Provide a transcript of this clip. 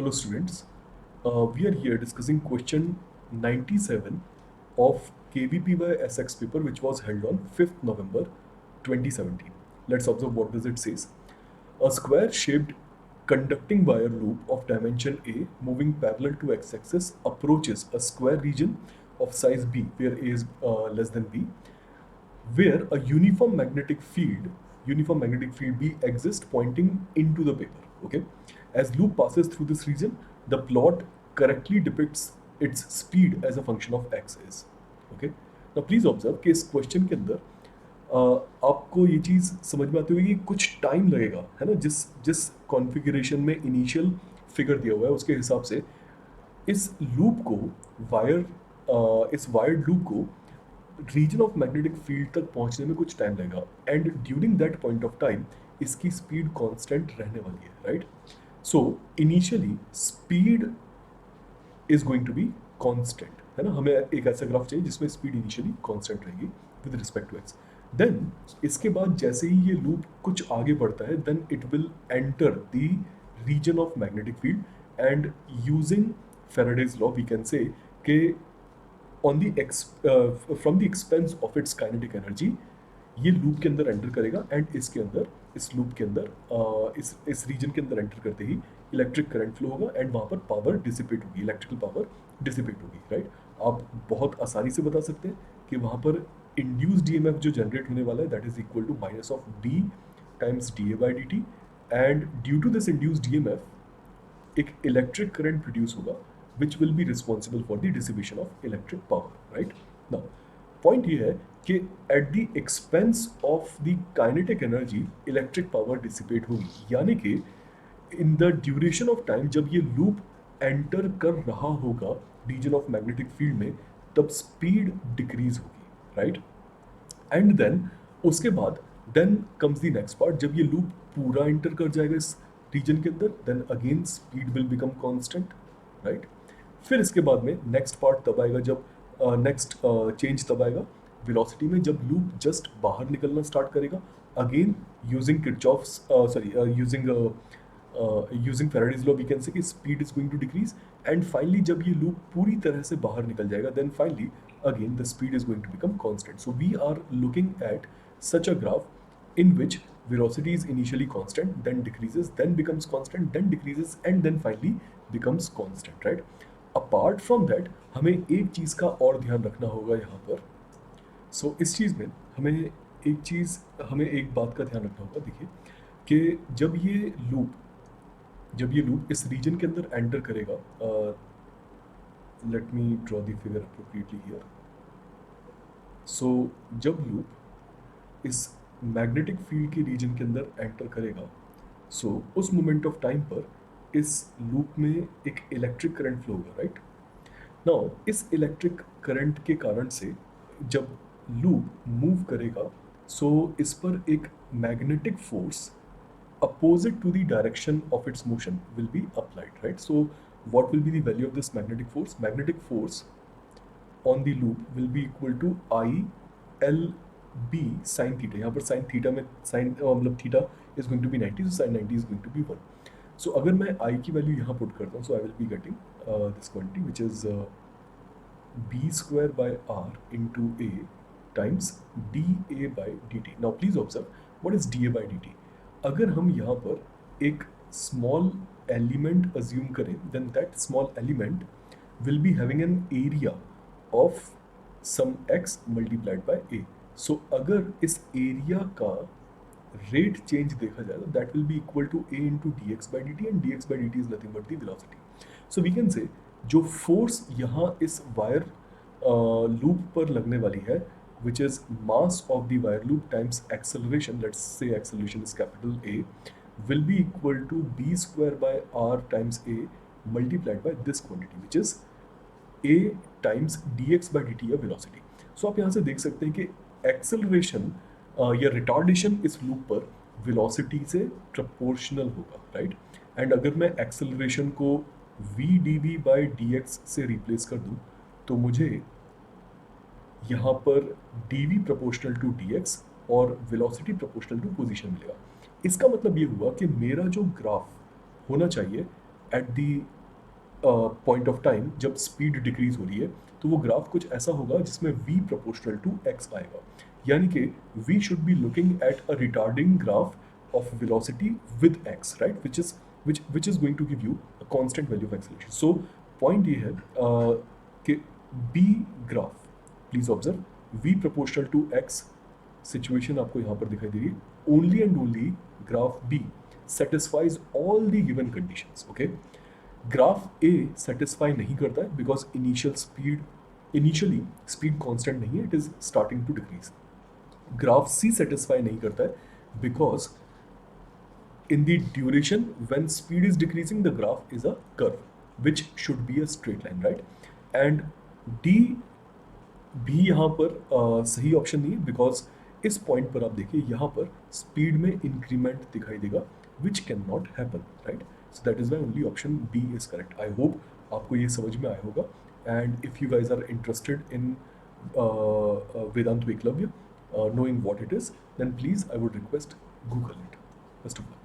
Hello students, we are here discussing question 97 of KVPY SX paper which was held on 5th November 2017. Let's observe what does it says. A square shaped conducting wire loop of dimension A moving parallel to x-axis approaches a square region of size B where A is less than B, where a uniform magnetic field B exists pointing into the paper. Okay, as loop passes through this region, the plot correctly depicts its speed as a function of x is. Okay, now please observe कि इस question के अंदर आपको ये चीज़ समझ में आती होगी कि कुछ टाइम लगेगा, है ना, जिस जिस कॉन्फ़िगरेशन में इनिशियल फिगर दिया हुआ है उसके हिसाब से इस लूप को इस वायर्ड लूप को रीजन ऑफ मैग्नेटिक फील्ड तक पहुंचने में कुछ टाइम लगेगा and during that point of time इसकी स्पीड कांस्टेंट रहने वाली है, right. So initially speed is going to be constant, है ना. हमें एक ऐसा ग्राफ चाहिए जिसमें स्पीड इनिशियली कांस्टेंट रहेगी with respect to X. Then इसके बाद जैसे ही ये लूप कुछ आगे बढ़ता है then it will enter the region of magnetic field and using Faraday's law we can say कि from the expense of its kinetic energy ये लूप के अंदर एंटर करेगा एंड इसके अंदर इस लूप के अंदर इस रीजन के अंदर एंटर करते ही इलेक्ट्रिक करंट फ्लो होगा एंड वहाँ पर पावर डिसिपेट होगी, इलेक्ट्रिकल पावर डिसिपेट होगी, राइट. आप बहुत आसानी से बता सकते हैं कि वहाँ पर इंड्यूस्ड ईएमएफ जो जनरेट होने वाला है that is equal to minus of D times D A by D T and due to this induced EMF एक इलेक्ट्रिक करंट प्रोड्यूस होगा which will be responsible for the dissipation of electric power, right. Now point ये है कि at the expense of the kinetic energy electric power dissipate होगी, यानी कि in the duration of time जब ये loop enter कर रहा होगा region of magnetic field में तब speed decrease होगी, right. and then उसके बाद then comes the next part, जब ये loop पूरा enter कर जाएगा इस region के अंदर then again speed will become constant, right. फिर इसके बाद में नेक्स्ट पार्ट तब आएगा जब नेक्स्ट चेंज तब आएगा वेलोसिटी में जब लूप जस्ट बाहर निकलना स्टार्ट करेगा again using Kirchhoff's using Faraday's law we can say कि speed is going to decrease and finally जब ये लूप पूरी तरह से बाहर निकल जाएगा then finally again the speed is going to become constant. So we are looking at such a graph in which velocity is initially constant, then decreases, then becomes constant, then decreases, and then finally becomes constant, right. Apart from that हमें एक चीज़ का और ध्यान रखना होगा यहाँ पर. सो इस चीज़ में हमें एक बात का ध्यान रखना होगा. देखिए कि जब ये लूप इस रीजन के अंदर एंटर करेगा, let me draw the figure appropriately here. So जब लूप इस मैग्नेटिक फील्ड के रीजन के अंदर एंटर करेगा सो उस मोमेंट ऑफ टाइम पर इस लूप में एक इलेक्ट्रिक करंट फ्लो होगा, राइट. नाउ इस इलेक्ट्रिक करंट के कारण से जब लूप मूव करेगा सो इस पर एक magnetic force opposite to the direction of its motion will be applied, right. So what will be the value of this magnetic force on the loop will be equal to I L B sine theta. यहाँ पर sine theta में मतलब theta is going to be 90, so sine 90 is going to be 1. So अगर मैं I की value यहाँ put करता हूँ सो आई will be getting this quantity which is B square by R into A times D A by D T. Now please observe what is D A by D T. अगर हम यहाँ पर एक small element assume करें then that small element will be having an area of some X multiplied by A. So अगर इस area का rate change देखा जाए तो that will be equal to A into D X by D T and D X by D T is nothing but the velocity. So we can say जो force यहाँ इस wire loop पर लगने वाली है which is mass of the wire loop times acceleration, let's say acceleration is capital A, will be equal to B square by R times A multiplied by this quantity which is A times D X by D T या velocity. So आप यहाँ से देख सकते हैं कि acceleration या retardation इस लूप पर वेलोसिटी से प्रोपोर्शनल होगा, राइट. एंड अगर मैं एक्सेलरेशन को V D V by D X से रिप्लेस कर दूँ तो मुझे यहाँ पर D V proportional to D X और वेलोसिटी प्रोपोर्शनल टू पोजीशन मिलेगा. इसका मतलब ये हुआ कि मेरा जो ग्राफ होना चाहिए at the point of time जब स्पीड डिक्रीज हो रही है, तो वो ग्राफ कुछ ऐसा होगा जिसमें v प्रोपोर्शनल टू x आएगा, यानी कि we should be looking at a retarding graph of velocity with x, right, which is going to give you a constant value of acceleration. So point ये है कि b graph, please observe, v proportional to x situation आपको यहाँ पर दिखाई दे रही है. Only and only graph b satisfies all the given conditions. Okay, graph A satisfy नहीं करता है बिकॉज इनिशियली स्पीड कांस्टेंट नहीं है, it is starting to decrease. Graph C satisfy नहीं करता है because in the duration when speed is decreasing, the graph is a curve which should be a straight line, right? And D भी यहाँ पर सही option नहीं है because इस पॉइंट पर आप देखिए यहाँ पर स्पीड में इंक्रीमेंट दिखाई देगा which can not happen, right. So that is why only option B is correct. I hope आपको ये समझ में आया होगा. And if you guys are interested in Vedanta Eklavya, knowing what it is, then please I would request Google it. Best of luck.